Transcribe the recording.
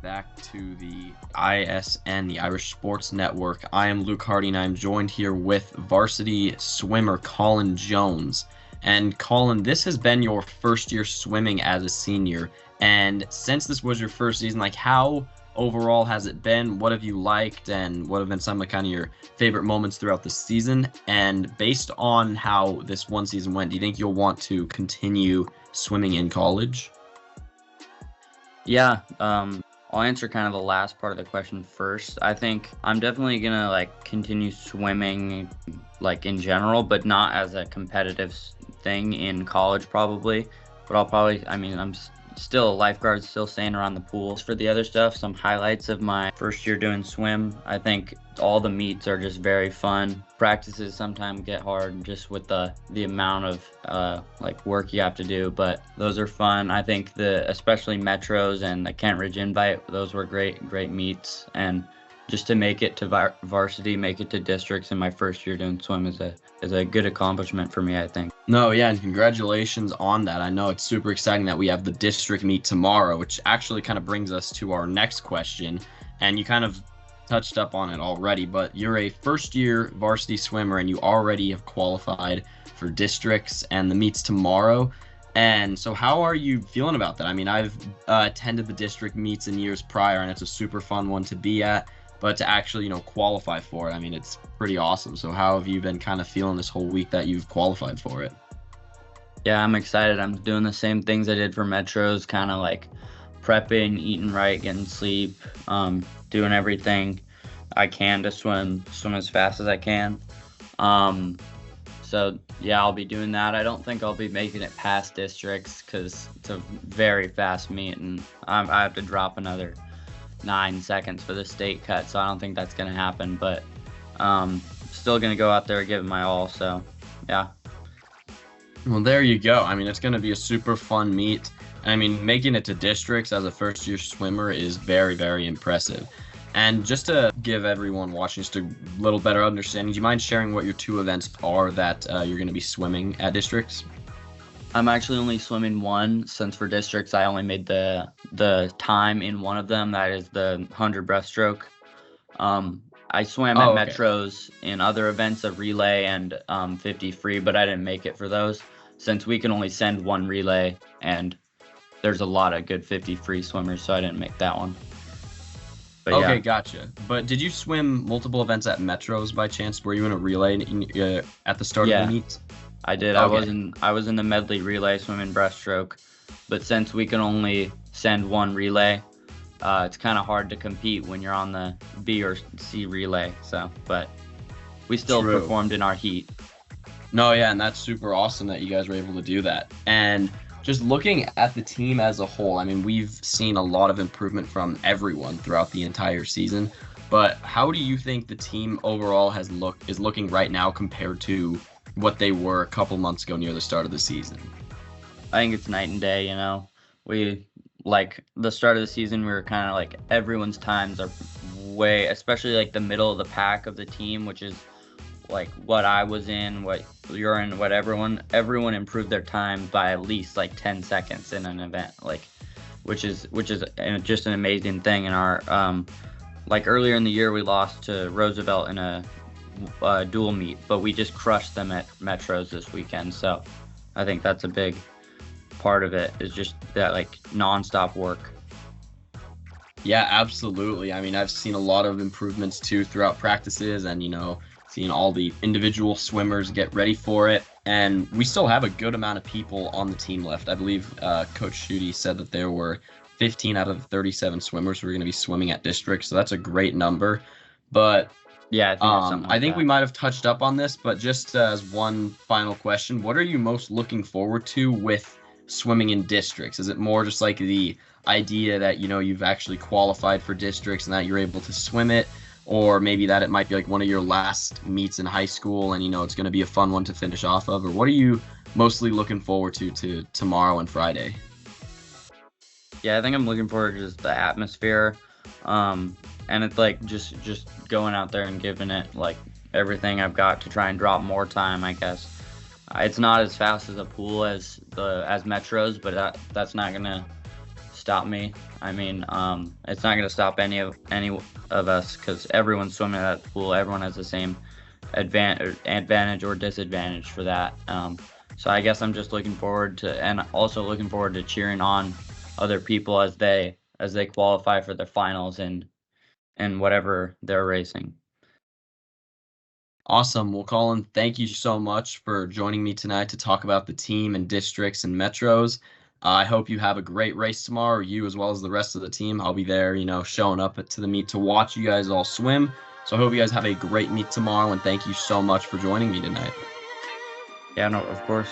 back to the ISN, the Irish Sports Network. I am Luke Hardy, and I'm joined here with varsity swimmer Colin Jones. And Colin, this has been your first year swimming as a senior. And since this was your first season, how overall has it been? What have you liked, and what have been some of kind of your favorite moments throughout the season? And based on how this one season went, do you think you'll want to continue swimming in college? Yeah, I'll answer kind of the last part of the question first. I think I'm definitely gonna continue swimming in general, but not as a competitive thing in college probably. But I'm still a lifeguard, still staying around the pools for the other stuff. Some highlights of my first year doing swim. I think all the meets are just very fun. Practices sometimes get hard just with the amount of work you have to do, but those are fun. I think especially Metros and the Kent Ridge Invite, those were great meets. And just to make it to varsity, make it to districts in my first year doing swim is a good accomplishment for me, I think. No, yeah, and congratulations on that. I know it's super exciting that we have the district meet tomorrow, which actually kind of brings us to our next question. And you kind of touched up on it already, but you're a first-year varsity swimmer, and you already have qualified for districts and the meets tomorrow. And so how are you feeling about that? I mean, I've attended the district meets in years prior, and it's a super fun one to be at. But to actually, qualify for it, I mean, it's pretty awesome. So how have you been kind of feeling this whole week that you've qualified for it? Yeah, I'm excited. I'm doing the same things I did for Metros, kind of prepping, eating right, getting sleep, doing everything I can to swim as fast as I can. So yeah, I'll be doing that. I don't think I'll be making it past districts because it's a very fast meet, and I have to drop another 9 seconds for the state cut, so I don't think that's gonna happen, but still gonna go out there and give it my all. So yeah. Well, there you go. I mean, it's going to be a super fun meet. I mean, making it to districts as a first-year swimmer is very, very impressive. And just to give everyone watching just a little better understanding, do you mind sharing what your two events are that you're going to be swimming at districts? I'm actually only swimming one, since for districts I only made the time in one of them. That is the 100 breaststroke. I swam at Metros in other events of relay and 50 free, but I didn't make it for those since we can only send one relay, and there's a lot of good 50 free swimmers, so I didn't make that one. But okay, yeah. Gotcha. But did you swim multiple events at Metros by chance? Were you in a relay at the start of the meet? I did. Okay. I was in the medley relay swimming breaststroke, but since we can only send one relay, it's kind of hard to compete when you're on the B or C relay. So, but we still performed in our heat. No, yeah, and that's super awesome that you guys were able to do that. And just looking at the team as a whole, I mean, we've seen a lot of improvement from everyone throughout the entire season. But how do you think the team overall is looking right now compared to what they were a couple months ago near the start of the season? I think it's night and day. We the start of the season, we were kind of everyone's times are way, especially the middle of the pack of the team, which is what I was in, what you're in, what everyone improved their time by at least 10 seconds in an event, which is just an amazing thing. In our earlier in the year, we lost to Roosevelt in a dual meet, but we just crushed them at Metros this weekend. So I think that's a big part of it, is just that nonstop work. Yeah, absolutely. I mean, I've seen a lot of improvements too throughout practices, and seeing all the individual swimmers get ready for it. And we still have a good amount of people on the team left. I believe Coach Schutte said that there were 15 out of the 37 swimmers who are going to be swimming at districts, so that's a great number. But yeah, I think we might have touched up on this, but just as one final question, what are you most looking forward to with swimming in districts? Is it more just the idea that you've actually qualified for districts and that you're able to swim it, or maybe that it might be one of your last meets in high school and it's going to be a fun one to finish off of? Or what are you mostly looking forward to tomorrow and Friday? Yeah, I think I'm looking forward to just the atmosphere, and it's just going out there and giving it everything I've got to try and drop more time, I guess. It's not as fast as a pool as Metros, but that's not gonna stop me. I mean, it's not gonna stop any of us because everyone's swimming at that pool. Everyone has the same advantage or disadvantage for that. So I guess I'm just looking forward to, and also looking forward to cheering on other people as they qualify for the finals and whatever they're racing. Awesome. Well, Colin, thank you so much for joining me tonight to talk about the team and districts and metros. I hope you have a great race tomorrow, you as well as the rest of the team. I'll be there, showing up to the meet to watch you guys all swim. So I hope you guys have a great meet tomorrow, and thank you so much for joining me tonight. Yeah, no, of course.